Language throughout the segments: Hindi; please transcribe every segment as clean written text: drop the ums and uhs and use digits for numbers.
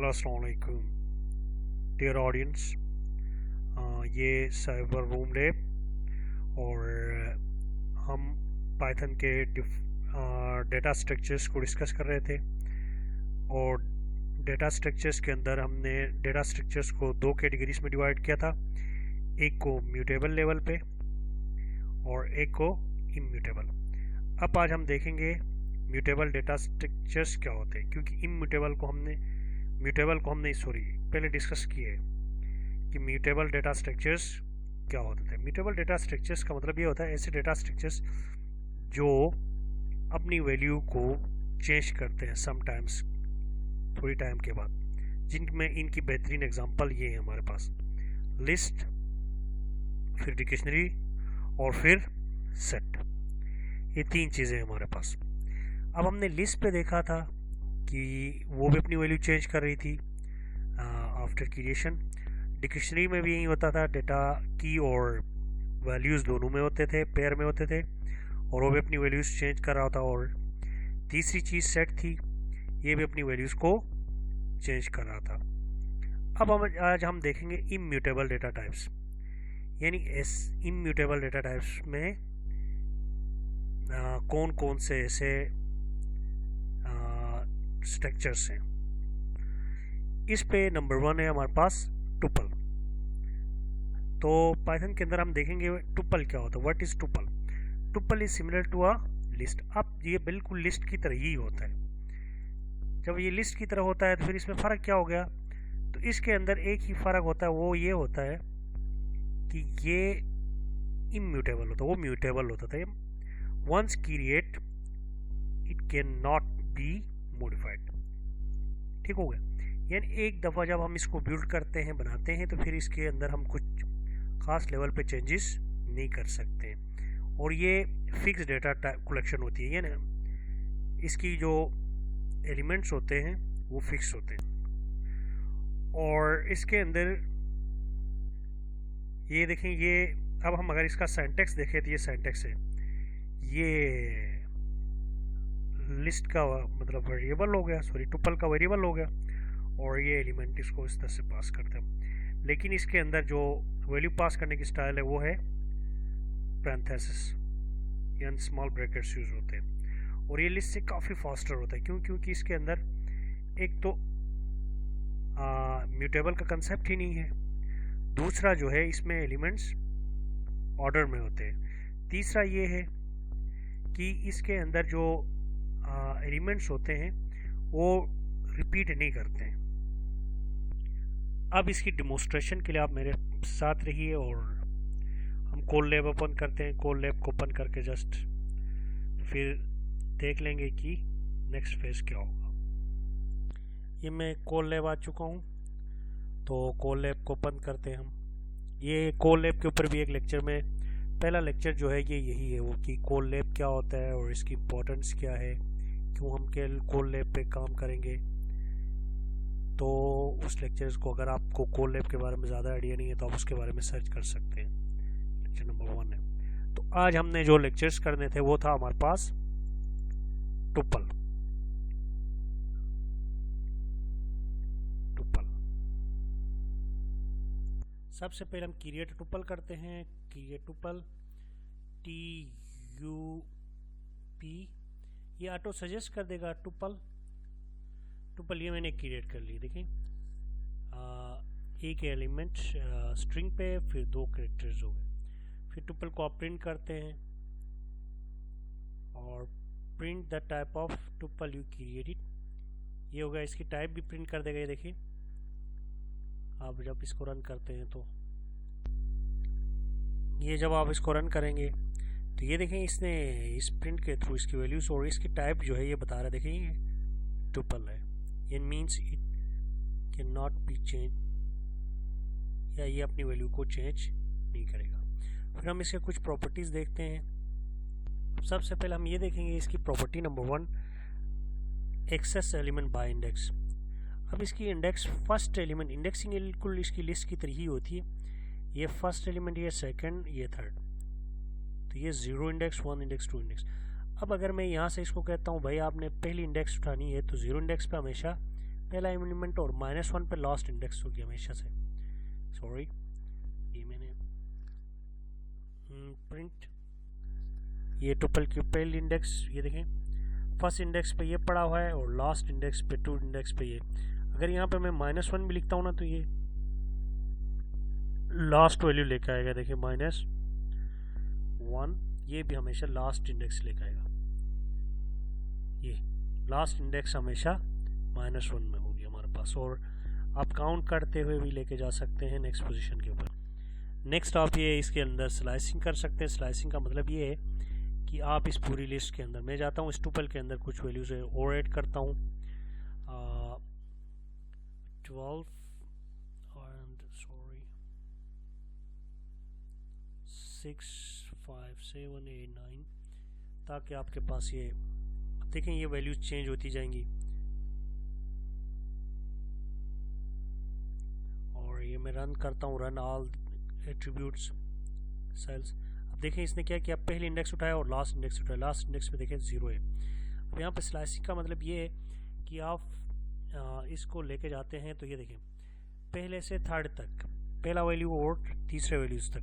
हेलो अस्सलाम वालेकुम डियर ऑडियंस। ये साइबर रूम लैब और हम पाइथन के डेटा स्ट्रक्चर्स को डिस्कस कर रहे थे। और डेटा स्ट्रक्चर्स के अंदर हमने डेटा स्ट्रक्चर्स को दो कैटेगरीज में डिवाइड किया था, एक को म्यूटेबल लेवल पे और एक को इम्यूटेबल। अब आज हम देखेंगे म्यूटेबल डेटा स्ट्रक्चर्स क्या होते हैं, क्योंकि म्यूटेबल को हमने पहले डिस्कस किए कि म्यूटेबल डेटा स्ट्रक्चर्स क्या होते थे। म्यूटेबल डेटा स्ट्रक्चर्स का मतलब ये होता है ऐसे डेटा स्ट्रक्चर्स जो अपनी वैल्यू को चेंज करते हैं समटाइम्स थोड़ी टाइम के बाद, जिनमें इनकी बेहतरीन एग्जांपल ये है हमारे पास लिस्ट, फिर डिक्शनरी और फिर सेट। ये तीन चीज़ें हैं हमारे पास। अब हमने लिस्ट पे देखा था कि वो भी अपनी वैल्यू चेंज कर रही थी आफ्टर क्रिएशन। डिक्शनरी में भी यही होता था, डेटा की और वैल्यूज़ दोनों में होते थे, पेयर में होते थे, और वो भी अपनी वैल्यूज़ चेंज कर रहा था। और तीसरी चीज़ सेट थी, ये भी अपनी वैल्यूज़ को चेंज कर रहा था। अब आज हम देखेंगे इम्यूटेबल डेटा टाइप्स, यानी इम्यूटेबल डेटा टाइप्स में कौन कौन से ऐसे स्ट्रक्चर्स हैं। इस पे नंबर 1 है हमारे पास टुपल। तो पाइथन के अंदर हम देखेंगे टुपल क्या होता है। What is tuple? Tuple is similar to a list. अब ये बिल्कुल लिस्ट की तरह ही होता है। जब ये लिस्ट की तरह होता है तो फिर इसमें फ़र्क क्या हो गया? तो इसके अंदर एक ही फ़र्क होता है, वो ये होता है कि ये इम्यूटेबल होता है, वो म्यूटेबल होता था। Once create it can not be modified. ठीक हो गया? यानी एक दफ़ा जब हम इसको बिल्ड करते हैं, बनाते हैं, तो फिर इसके अंदर हम कुछ ख़ास लेवल पे चेंजेस नहीं कर सकते। और ये फिक्स डेटा कलेक्शन होती है, यानी इसकी जो एलिमेंट्स होते हैं वो फिक्स होते हैं। और इसके अंदर ये देखें, ये अब हम अगर इसका सिंटैक्स देखें तो ये सिंटैक्स है, ये लिस्ट का मतलब वेरिएबल हो गया, टुपल का वेरिएबल हो गया, और ये एलिमेंट इसको इस तरह से पास करते हैं। लेकिन इसके अंदर जो वैल्यू पास करने की स्टाइल है वो है पैरेंथेसिस, यानी स्मॉल ब्रैकेट्स यूज होते हैं। और ये लिस्ट से काफ़ी फास्टर होता है, क्योंकि इसके अंदर एक तो म्यूटेबल का कंसेप्ट ही नहीं है, दूसरा जो है इसमें एलिमेंट्स ऑर्डर में होते हैं, तीसरा ये है कि इसके अंदर जो एलिमेंट्स होते हैं वो रिपीट नहीं करते हैं। अब इसकी डिमोन्स्ट्रेशन के लिए आप मेरे साथ रहिए और हम कोड लैब ओपन करते हैं। कोड लैब को ओपन करके जस्ट फिर देख लेंगे कि नेक्स्ट फेज क्या होगा। ये मैं कोड लैब आ चुका हूँ, तो कोड लैब को ओपन करते हैं हम। ये कोड लैब के ऊपर भी एक लेक्चर में, पहला लेक्चर जो है ये यही है, वो कि कोड लैब क्या होता है और इसकी इम्पोर्टेंस क्या है, क्यों हम कोड लैब पे काम करेंगे। तो उस लेक्चर्स को अगर आपको कोड लैब के बारे में ज़्यादा आइडिया नहीं है तो आप उसके बारे में सर्च कर सकते हैं, लेक्चर नंबर 1 है। तो आज हमने जो लेक्चर्स करने थे वो था हमारे पास टुपल। सबसे पहले हम क्रिएट टुपल करते हैं। क्रिएट टुपल TUP, ये ऑटो सजेस्ट कर देगा टुपल। ये मैंने क्रिएट कर ली। देखें, एक एलिमेंट स्ट्रिंग पे, फिर 2 कैरेक्टर्स हो गए। फिर टुपल को आप प्रिंट करते हैं और print the type of tuple you created, ये होगा। इसकी टाइप भी प्रिंट कर देगा। ये देखिए, आप जब इसको रन करते हैं तो ये जब आप इसको रन करेंगे तो ये देखें, इसने इस प्रिंट के थ्रू इसकी वैल्यूज और इसकी टाइप जो है ये बता रहा है। देखें, ये टुपल है, ये means it can not B change, या ये अपनी वैल्यू को चेंज नहीं करेगा। फिर हम इसके कुछ प्रॉपर्टीज़ देखते हैं। सबसे पहले हम ये देखेंगे इसकी property number 1, access element by index. अब इसकी इंडेक्स फर्स्ट एलिमेंट, इंडेक्सिंग बिल्कुल इसकी लिस्ट की तरह ही होती है। ये फर्स्ट एलिमेंट, ये सेकंड, ये थर्ड, तो ये 0 इंडेक्स, 1 इंडेक्स, 2 इंडेक्स। अब अगर मैं यहाँ से इसको कहता हूँ भाई आपने पहली इंडेक्स उठानी है तो 0 इंडेक्स पे हमेशा पहला एलिमेंट और -1 पे लास्ट इंडेक्स होगी हमेशा से। सॉरी, ये मैंने प्रिंट, ये टुपल की पहली इंडेक्स, ये देखें फर्स्ट इंडेक्स पे ये पड़ा हुआ है और लास्ट इंडेक्स पे 2 इंडेक्स पे ये। अगर यहाँ पे मैं -1 भी लिखता हूँ ना तो ये लास्ट वैल्यू लेके आएगा। देखिए -1, ये भी हमेशा लास्ट इंडेक्स लेके आएगा। ये लास्ट इंडेक्स हमेशा -1 में होगी हमारे पास, और आप काउंट करते हुए भी लेके जा सकते हैं नेक्स्ट पोजीशन के ऊपर। नेक्स्ट आप ये इसके अंदर स्लाइसिंग कर सकते हैं। स्लाइसिंग का मतलब ये है कि आप इस पूरी लिस्ट के अंदर, मैं जाता हूँ इस टुपल के अंदर कुछ वैल्यूज और ऐड करता हूँ, 12 एंड 6 5 7 8 9, ताकि आपके पास ये देखें ये वैल्यूज चेंज होती जाएंगी। और ये मैं रन करता हूँ, रन ऑल एट्रीब्यूट्स सेल्स। अब देखें इसने क्या किया, पहली इंडेक्स उठाया और लास्ट इंडेक्स उठाया। लास्ट इंडेक्स पे देखें 0 है। अब यहाँ पे स्लाइसिंग का मतलब ये है कि आप इसको लेके जाते हैं तो ये देखें पहले से थर्ड तक, पहला वैल्यू और तीसरे वैल्यूज तक।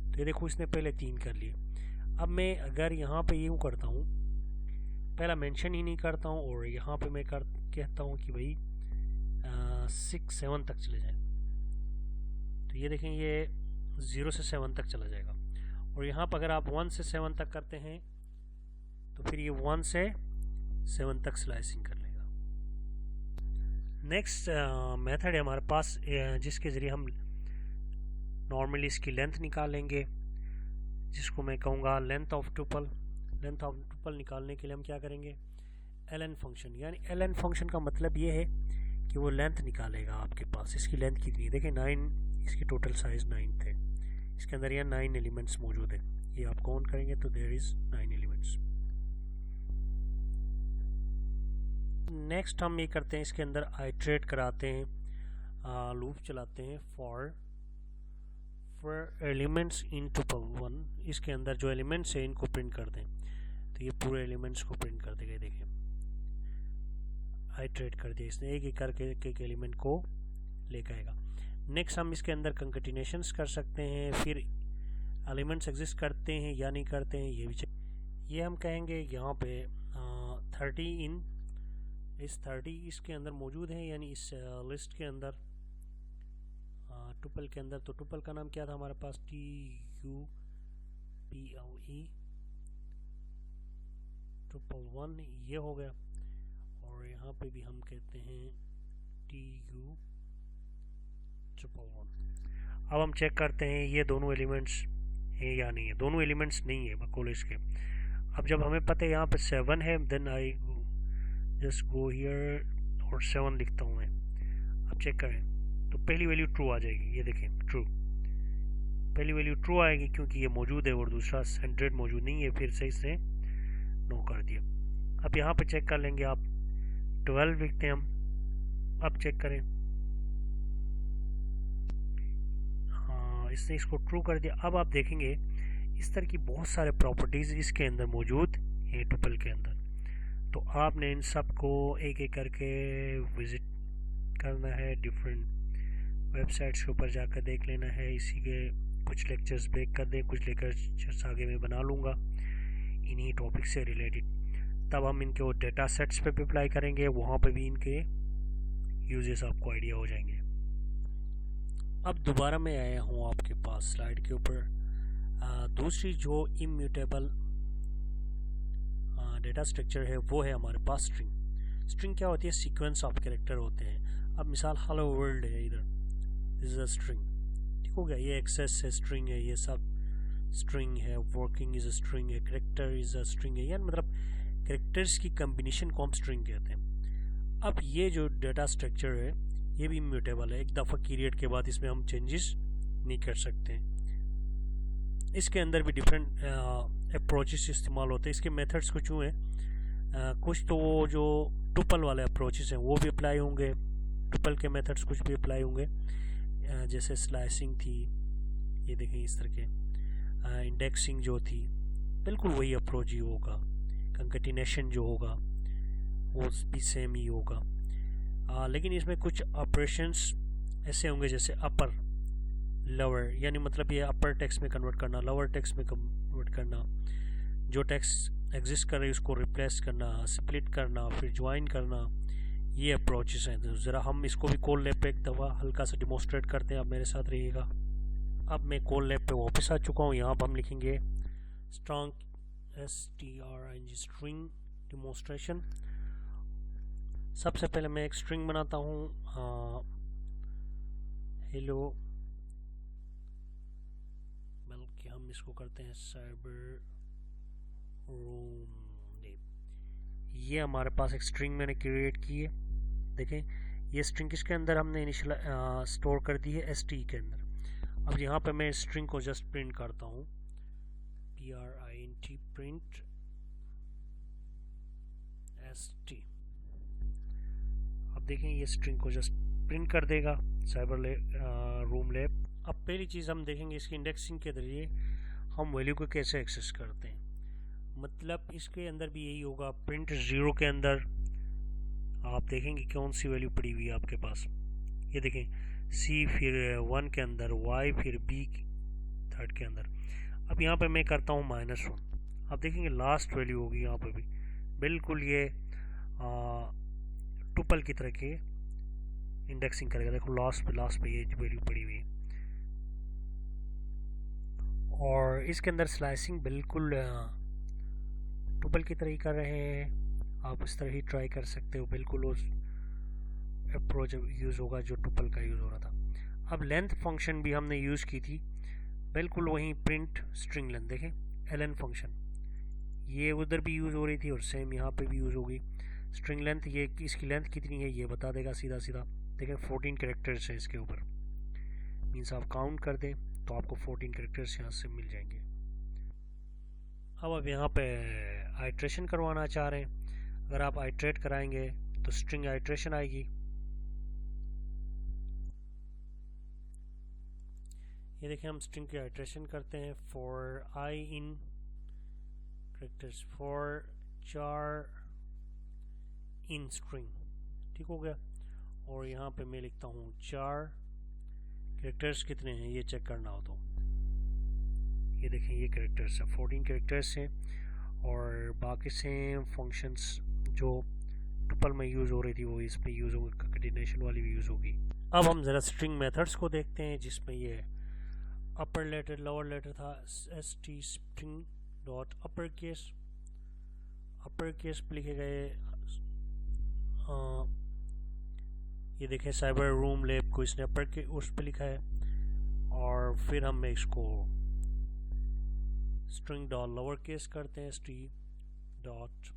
तो ये देखो इसने पहले 3 कर लिए। अब मैं अगर यहाँ पे यूँ करता हूँ, पहला मेंशन ही नहीं करता हूँ और यहाँ पे मैं कहता हूँ कि भाई 6 7 तक चले जाए, तो ये देखें ये 0 से 7 तक चला जाएगा। और यहाँ पर अगर आप 1 से 7 तक करते हैं तो फिर ये 1 से 7 तक स्लाइसिंग कर लेगा। नेक्स्ट मेथड है हमारे पास जिसके ज़रिए हम नॉर्मली इसकी लेंथ निकालेंगे, जिसको मैं कहूँगा length of tuple. Length of tuple निकालने के लिए हम क्या करेंगे, ln फंक्शन। यानी ln फंक्शन का मतलब ये है कि वो लेंथ निकालेगा आपके पास। इसकी लेंथ कितनी है, देखिए 9, इसकी टोटल साइज़ 9 थे। इसके अंदर यहाँ 9 एलिमेंट्स मौजूद है। ये आप काउंट करेंगे तो देयर इज़ 9 एलिमेंट्स। नेक्स्ट हम ये करते हैं, इसके अंदर आइट्रेट कराते हैं, लूप चलाते हैं फॉर एलिमेंट्स इन टुपल 1। इसके अंदर जो एलिमेंट्स है इनको प्रिंट कर दें, तो ये पूरे एलिमेंट्स को प्रिंट कर देगा। देखिए आइट्रेट कर दिया इसने, एक एक करके एक एलिमेंट को लेकर आएगा। नेक्स्ट हम इसके अंदर कंकैटिनेशंस कर सकते हैं, फिर एलिमेंट्स एग्जिस्ट करते हैं या नहीं करते हैं ये भी ये हम कहेंगे यहाँ पे 30 इन इस 30 इसके अंदर मौजूद है, यानी इस लिस्ट के अंदर टुपल के अंदर। तो टुपल का नाम क्या था हमारे पास, TUPLE टुपल 1 ये हो गया। और यहाँ पे भी हम कहते हैं TU टुपल 1। अब हम चेक करते हैं ये दोनों एलिमेंट्स हैं या नहीं है। दोनों एलिमेंट्स नहीं है बकौल इसके। अब जब हमें पता है यहाँ पे 7 है, then I just go here और 7 लिखता हूँ मैं। अब चेक करें तो पहली वैल्यू ट्रू आ जाएगी। ये देखें ट्रू, पहली वैल्यू ट्रू आएगी क्योंकि ये मौजूद है, और दूसरा 100 मौजूद नहीं है, फिर से इसे नो कर दिया। अब यहाँ पे चेक कर लेंगे आप, 12 लिखते हैं हम। अब चेक करें, हाँ इसने इसको ट्रू कर दिया। अब आप देखेंगे इस तरह की बहुत सारे प्रॉपर्टीज़ इसके अंदर मौजूद हैं टुपल के अंदर। तो आपने इन सब को एक एक करके विज़िट करना है, डिफरेंट वेबसाइट्स के ऊपर जाकर देख लेना है। इसी के कुछ लेक्चर्स ब्रेक कर दें, कुछ लेक्चर्स आगे मैं बना लूँगा इन्हीं टॉपिक से रिलेटेड। तब हम इनके डेटा सेट्स पे भी अप्लाई करेंगे, वहाँ पे भी इनके यूजेस आपको आइडिया हो जाएंगे। अब दोबारा मैं आया हूँ आपके पास स्लाइड के ऊपर। दूसरी जो इम्यूटेबल डेटा स्ट्रक्चर है वो है हमारे पास स्ट्रिंग। स्ट्रिंग क्या होती है, सीक्वेंस ऑफ कैरेक्टर होते हैं। अब मिसाल हेलो वर्ल्ड है, इधर दिस इज अ स्ट्रिंग, ठीक हो गया। ये एक्सेस है स्ट्रिंग है, ये सब स्ट्रिंग है। वर्किंग इज अ स्ट्रिंग है, कैरेक्टर इज अ स्ट्रिंग है, यानी मतलब कैरेक्टर्स की कम्बिनेशन को हम स्ट्रिंग कहते हैं। अब ये जो डेटा स्ट्रक्चर है ये भी इम्यूटेबल है, एक दफ़ा पीरियड के बाद इसमें हम चेंजेस नहीं कर सकते। इसके अंदर भी डिफरेंट अप्रोचेस इस्तेमाल होते हैं। इसके मेथड्स कुछ हुए कुछ तो वो जो टुपल वाले अप्रोचेस हैं वो भी अप्लाई होंगे, टुपल के मेथड्स कुछ भी अप्लाई होंगे, जैसे स्लाइसिंग थी, ये देखें इस तरह के इंडेक्सिंग जो थी बिल्कुल वही अप्रोच ही होगा। कंकैटिनेशन जो होगा वो भी सेम ही होगा। लेकिन इसमें कुछ ऑपरेशंस ऐसे होंगे जैसे अपर लोअर, यानी मतलब ये अपर टेक्स्ट में कन्वर्ट करना, लोअर टेक्स्ट में कन्वर्ट करना, जो टेक्स्ट एग्जिस्ट कर रही है उसको रिप्लेस करना, स्प्लिट करना, फिर ज्वाइन करना, ये अप्रोचेस हैं। तो ज़रा हम इसको भी कोड लैब पे एक दफ़ा हल्का सा डिमॉन्स्ट्रेट करते हैं, आप मेरे साथ रहिएगा। अब मैं कोड लैब पे वापस आ चुका हूँ। यहाँ पर हम लिखेंगे स्ट्रॉन्ग स्ट्रिंग डिमॉन्स्ट्रेशन। सबसे पहले मैं एक स्ट्रिंग बनाता हूँ, हेलो, बल्कि हम इसको करते हैं साइबर रूम नेम। ये हमारे पास एक स्ट्रिंग मैंने क्रिएट की है। देखें ये स्ट्रिंग किसके अंदर हमने इनिशियल स्टोर कर दी है, st के अंदर। अब यहाँ पे मैं स्ट्रिंग को जस्ट प्रिंट करता हूँ, print प्रिंट st। अब देखें ये स्ट्रिंग को जस्ट प्रिंट कर देगा साइबर रूम लैब। अब पहली चीज़ हम देखेंगे इसकी इंडेक्सिंग के जरिए हम वैल्यू को कैसे एक्सेस करते हैं। मतलब इसके अंदर भी यही होगा, प्रिंट 0 के अंदर आप देखेंगे कौन सी वैल्यू पड़ी हुई है आपके पास। ये देखें c फिर 1 के अंदर, y फिर b थर्ड के अंदर। अब यहाँ पे मैं करता हूँ -1। आप देखेंगे लास्ट वैल्यू होगी यहाँ पे भी, बिल्कुल ये टुपल की तरह के इंडेक्सिंग करेगा। देखो लास्ट पे ये वैल्यू पड़ी हुई है। और इसके अंदर स्लाइसिंग बिल्कुल टुपल की तरह ही कर रहे हैं। आप इस तरह ही ट्राई कर सकते हो, बिल्कुल उस अप्रोच यूज़ होगा जो टुपल का यूज़ हो रहा था। अब लेंथ फंक्शन भी हमने यूज़ की थी, बिल्कुल वहीं प्रिंट स्ट्रिंग लेंथ। देखें ln फंक्शन, ये उधर भी यूज़ हो रही थी और सेम यहाँ पे भी यूज़ होगी। स्ट्रिंग लेंथ, ये इसकी लेंथ कितनी है ये बता देगा सीधा सीधा। देखें 14 कैरेक्टर्स हैं इसके ऊपर, मीन्स आप काउंट कर दें तो आपको 14 कैरेक्टर्स यहाँ से मिल जाएंगे। अब आप यहाँ पे आइट्रेशन करवाना चाह रहे हैं, अगर आप आइट्रेट कराएंगे तो स्ट्रिंग आइट्रेशन आएगी। ये देखिए हम स्ट्रिंग की आइट्रेशन करते हैं, for i in characters for चार इन स्ट्रिंग, ठीक हो गया। और यहाँ पे मैं लिखता हूँ 4 कैरेक्टर्स कितने हैं ये चेक करना हो तो ये देखें ये कैरेक्टर्स हैं, 14 कैरेक्टर्स हैं। और बाकी सेम फंक्शंस जो टुपल में यूज़ हो रही थी वो इसमें यूज़ होगी, कंकेटिनेशन वाली भी यूज़ होगी। अब हम ज़रा स्ट्रिंग मेथड्स को देखते हैं जिसमें ये अपर लेटर लोअर लेटर था। st string dot upper case पे लिखे गए, ये देखें साइबर रूम लैब को इसने अपर के उस पर लिखा है। और फिर हम इसको स्ट्रिंग डॉट लोअर केस करते हैं, st dot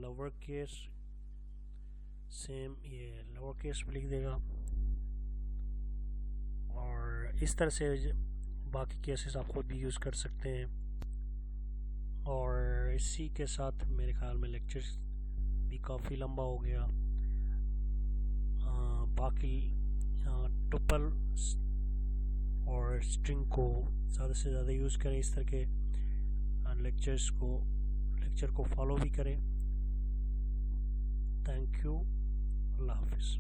lower case, same ये लोअर केस पे लिख देगा। और इस तरह से बाकी केसेस आप खुद भी यूज़ कर सकते हैं। और इसी के साथ मेरे ख्याल में लेक्चर भी काफ़ी लंबा हो गया। बाकी टुपल और स्ट्रिंग को ज़्यादा से ज़्यादा यूज़ करें, इस तरह के लेक्चर को फॉलो भी करें। थैंक यू, अल्लाह हाफिज़।